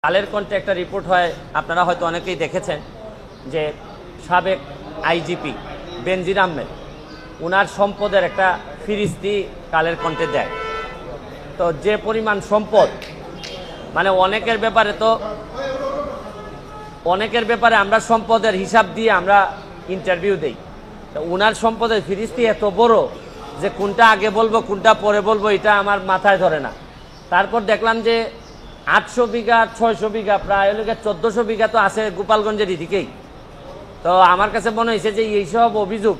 কালের কণ্ঠে একটা রিপোর্ট হয়, আপনারা হয়তো অনেকেই দেখেছেন যে সাবেক আইজিপি বেনজির আহমেদ ওনার সম্পদের একটা ফিরিস্তি কালের কণ্ঠে দেয়। তো যে পরিমাণ সম্পদ, মানে অনেকের ব্যাপারে আমরা সম্পদের হিসাব দিয়ে আমরা ইন্টারভিউ দেই। তো ওনার সম্পদের ফিরিস্তি এত বড় যে কোনটা আগে বলবো কোনটা পরে বলবো এটা আমার মাথায় ধরে না। তারপর দেখলাম যে 800 বিঘা 600 বিঘা প্রায় 1400 বিঘা তো আছে গোপালগঞ্জের এদিকেই। তো আমার কাছে মনে হয়েছে যে এইসব অভিযোগ,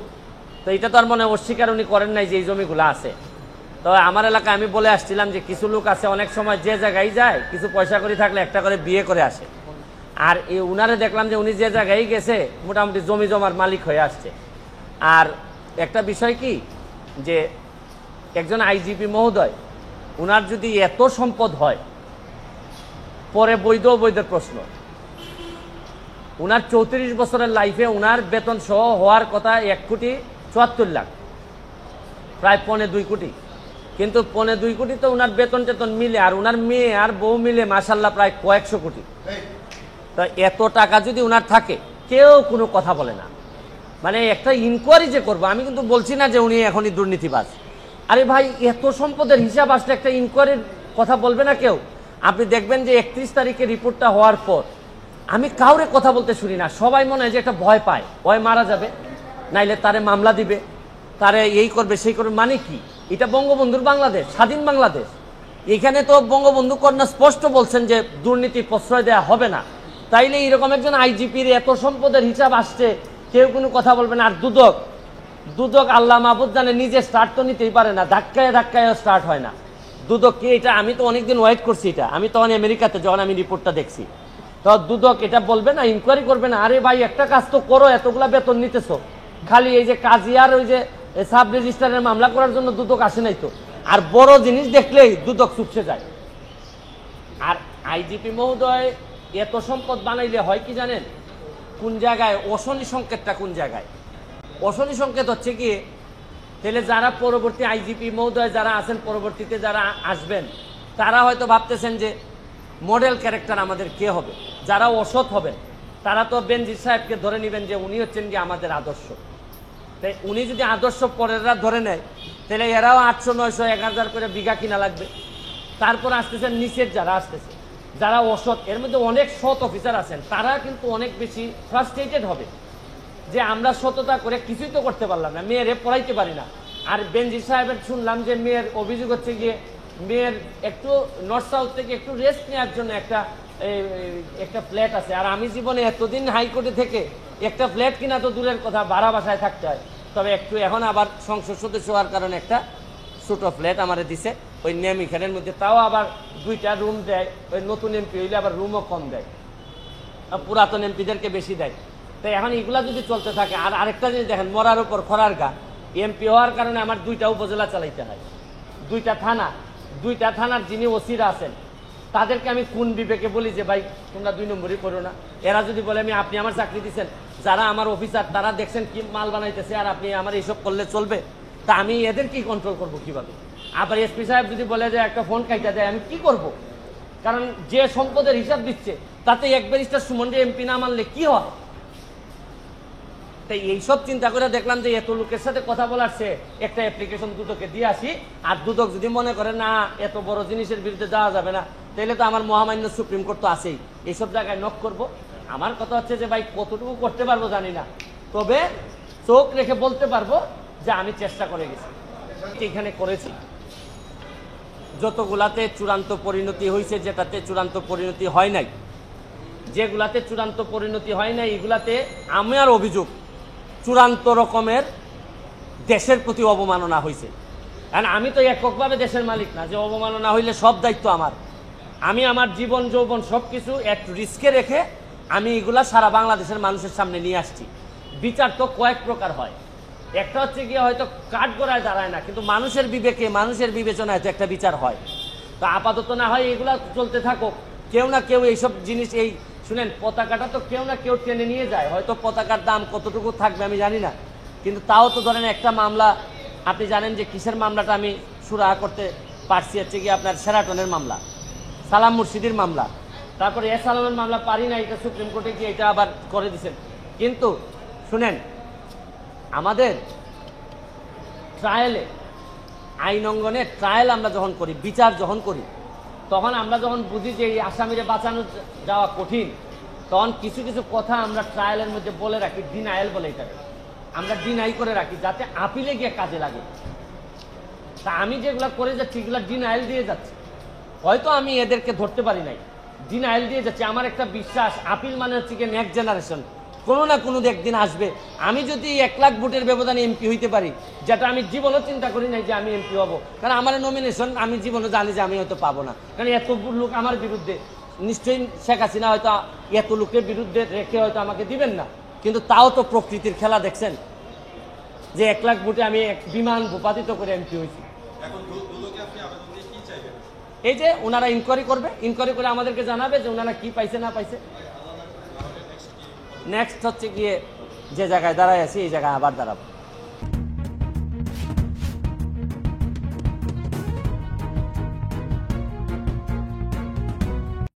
তো এটা তো আর মনে অস্বীকার উনি করেন নাই যে এই জমিগুলো আছে। তো আমার এলাকায় আমি বলে আসছিলাম যে কিছু লোক আছে অনেক সময় যে জায়গায় যায় কিছু পয়সা করে থাকলে একটা করে বিয়ে করে আসে, আর এই উনারে দেখলাম যে উনি যে জায়গায় গেছে মোটামুটি জমি জমার মালিক হয়ে আসছে। আর একটা বিষয় কি যে একজন আইজিপি মহোদয় উনার যদি এত সম্পদ হয়, পরে বৈধ অবৈধের প্রশ্ন। উনার 34 বছরের লাইফে উনার বেতন সহ হওয়ার কথা 1,74,00,000, প্রায় 1.25 কোটি। কিন্তু 1.25 কোটি তো উনার বেতন টেতন মিলে, আর উনার মেয়ে আর বউ মিলে মাশাল্লাহ প্রায় কয়েকশো কোটি। তো এত টাকা যদি উনার থাকে কেউ কোনো কথা বলে না। মানে একটা ইনকোয়ারি যে করবো, আমি কিন্তু বলছি না যে উনি এখনই দুর্নীতিবাজ। আরে ভাই, এত সম্পদের হিসাব আসলে একটা ইনকোয়ারির কথা বলবে না কেউ? আপনি দেখবেন যে 31 তারিখে রিপোর্টটা হওয়ার পর আমি কাউরে কথা বলতে শুনি না। সবাই মনে হয় যে একটা ভয় পায়, ভয় মারা যাবে, নাইলে তারে মামলা দিবে, তারে এই করবে সেই করবে। মানে কি? এটা বঙ্গবন্ধুর বাংলাদেশ, স্বাধীন বাংলাদেশ। এখানে তো বঙ্গবন্ধু কন্যা স্পষ্ট বলছেন যে দুর্নীতি প্রশ্রয় দেওয়া হবে না। তাইলে এইরকম একজন আইজিপির এত সম্পদের হিসাব আসছে, কেউ কোনো কথা বলবে না। আর দুদক আল্লাহ মাহবুদ জানে, নিজে স্টার্ট তো নিতেই পারে না, ধাক্কায় স্টার্ট হয় না। দুদক কি এটা? আমি তো অনেকদিন ওয়েট করছি এটা। আমি তখন আমেরিকাতে যখন আমি রিপোর্টটা দেখছি, তো দুদক এটা বলবে না, ইনকোয়ারি করবে না? আরে ভাই, একটা কাজ তো করো, এতগুলা বেতন নিতেছো, খালি এই যে কাজী আর ওই যে সাব রেজিস্ট্রারের মামলা করার জন্য দুদক আসে নাই তো। আর বড় জিনিস দেখলেই দুদক চুপসে যায়। আর আইজিপি মহোদয় এত সম্পদ বানাইলে হয় কি জানেন? কোন জায়গায় অশনি সংকেতটা, কোন জায়গায় অশনি সংকেত হচ্ছে কি, তাহলে যারা পরবর্তী আইজিপি মহোদয় যারা আছেন, পরবর্তীতে যারা আসবেন, তারা হয়তো ভাবতেছেন যে মডেল ক্যারেক্টার আমাদের কে হবে। যারা অসৎ হবেন তারা তো বেনজির সাহেবকে ধরে নেবেন যে উনি হচ্ছেন কি আমাদের আদর্শ। তাই উনি যদি আদর্শ পরেররা ধরে নেয়, তাহলে এরাও 800, 900, 1000 করে বিঘা কিনা লাগবে। তারপর আসতেছেন নিচের যারা আসতেছে, যারা অসৎ, এর মধ্যে অনেক সৎ অফিসার আছেন, তারা কিন্তু অনেক বেশি ফ্রাস্ট্রেটেড হবে যে আমরা সততা করে কিছুই তো করতে পারলাম না, মেয়েরে পড়াইতে পারি না। আর বেনজির সাহেবের শুনলাম যে মেয়ের অভিযোগ হচ্ছে গিয়ে মেয়ের একটু নর্থ সাউথ থেকে একটু রেস্ট নেওয়ার জন্য একটা ফ্ল্যাট আছে। আর আমি জীবনে এতদিন হাইকোর্টে থেকে একটা ফ্ল্যাট কিনা তো দূরের কথা, ভাড়া বাসায় থাকতে হয়। তবে একটু এখন আবার সংসদ সদস্য হওয়ার কারণে একটা ছোট ফ্ল্যাট আমারে দিছে ওই নেমিখানের মধ্যে, তাও আবার 2টা রুম দেয়। ওই নতুন এমপি হইলে আবার রুমও কম দেয়, পুরাতন এমপিদেরকে বেশি দেয়। তো এখন এগুলা যদি চলতে থাকে, আর আরেকটা জিনিস দেখেন, মরার উপর খরার গা। এমপি হওয়ার কারণে আমার 2টা উপজেলা চালাইতে হয়, 2টা থানার যিনি ওসিরা আছেন তাদেরকে আমি কোন বিবেকে বলি যে ভাই তোমরা 2 নম্বরই করো না? এরা যদি বলে আপনি আমার চাকরি দিচ্ছেন, যারা আমার অফিসার তারা দেখছেন কি মাল বানাইতেছে, আর আপনি আমার এইসব করলে চলবে? তা আমি এদের কি কন্ট্রোল করবো কিভাবে? আবার এসপি সাহেব যদি বলে যে একটা ফোন কাইটা দেয়, আমি কি করব? কারণ যে সম্পদের হিসাব দিচ্ছে তাতে এক ব্যারিস্টার সুমন যে এমপি না মানলে কি হয়? তাই এইসব চিন্তা করে দেখলাম যে এত লোকের সাথে কথা বলার চেয়ে একটা অ্যাপ্লিকেশন দুদকে দিয়ে আসি। আর দুদক যদি মনে করে না এত বড় জিনিসের বিরুদ্ধে যাওয়া যাবে না, তাহলে তো আমার মহামান্য সুপ্রিম কোর্ট তো আছেই, এইসব জায়গায় নক করব। আমার কথা হচ্ছে যে ভাই কতটুকু করতে পারবো জানি না, তবে চোখ রেখে বলতে পারবো যে আমি চেষ্টা করে গেছি, এখানে করেছি। যতগুলাতে চূড়ান্ত পরিণতি হয়েছে, যেটাতে চূড়ান্ত পরিণতি হয় নাই, যেগুলাতে চূড়ান্ত পরিণতি হয় নাই, এগুলাতে আমার অভিযোগ চূড়ান্ত রকমের দেশের প্রতি অবমাননা হয়েছে। কারণ আমি তো এককভাবে দেশের মালিক না যে অবমাননা হইলে সব দায়িত্ব আমার। আমি আমার জীবন যৌবন সব কিছু এক রিস্কে রেখে আমি এগুলা সারা বাংলাদেশের মানুষের সামনে নিয়ে আসছি। বিচার তো কয়েক প্রকার হয়, একটা হচ্ছে গিয়ে হয়তো কাঠগড়ায় দাঁড়ায় না, কিন্তু মানুষের বিবেকে মানুষের বিবেচনায় তো একটা বিচার হয়। তো আপাতত না হয় এগুলা চলতে থাকুক, কেউ না কেউ এইসব জিনিস, এই শুনেন পতাকাটা তো কেউ না কেউ টেনে নিয়ে যায়। হয়তো পতাকার দাম কতটুকু থাকবে আমি জানি না, কিন্তু তাও তো ধরেন একটা মামলা, আপনি জানেন যে কিসের মামলাটা আমি সুরাহা করতে পারছি, হচ্ছে গিয়ে আপনার শেরাটনের মামলা, সালাম মুর্শিদির মামলা। তারপরে এস আলমের মামলা পারি না, এটা সুপ্রিম কোর্টে গিয়ে এটা আবার করে দিচ্ছেন। কিন্তু শুনেন, আমাদের ট্রায়ালে, আইন অঙ্গনে ট্রায়াল আমরা যখন করি, বিচার যখন করি, তখন আমরা যখন বুঝি যে এই আসামিরে বাঁচানো যাওয়া কঠিন, তখন কিছু কিছু কথা আমরা ট্রায়ালের মধ্যে বলে রাখি, ডিনায়াল বলে এটাকে, আমরা ডিনাই করে রাখি যাতে আপিলে গিয়ে কাজে লাগে। তা আমি যেগুলো করে যাচ্ছি এগুলো ডিনায়াল দিয়ে যাচ্ছি, হয়তো আমি এদেরকে ধরতে পারি নাই, ডিনায়াল দিয়ে যাচ্ছি। আমার একটা বিশ্বাস, আপিল মানে হচ্ছে কি নেক্সট জেনারেশন, কোনো না কোনো একদিন আসবে। আমি যদি 1 লাখ ভোটের ব্যবধানে এমপি হইতে পারি, যেটা আমি জীবনও চিন্তা করি নাই যে আমি এমপি হব, কারণ আমার নমিনেশন আমি জীবনে জানি যে আমি হয়তো পাবো না, কারণ এত লোক আমার বিরুদ্ধে, নিশ্চয়ই শেখ হাসিনা হয়তো এত লোকের বিরুদ্ধে রেখে হয়তো আমাকে দিবেন না। কিন্তু তাও তো প্রকৃতির খেলা দেখছেন যে 1 লাখ ভোটে আমি এক বিমান ভূপাতিত করে এমপি হয়েছি। এই যে ওনারা ইনকোয়ারি করবে, ইনকোয়ারি করে আমাদেরকে জানাবে যে ওনারা কি পাইছে না পাইছে। নেক্সট হচ্ছে গিয়ে যে জায়গায় দাঁড়ায় আছি এই জায়গায় আবার দাঁড়াবো।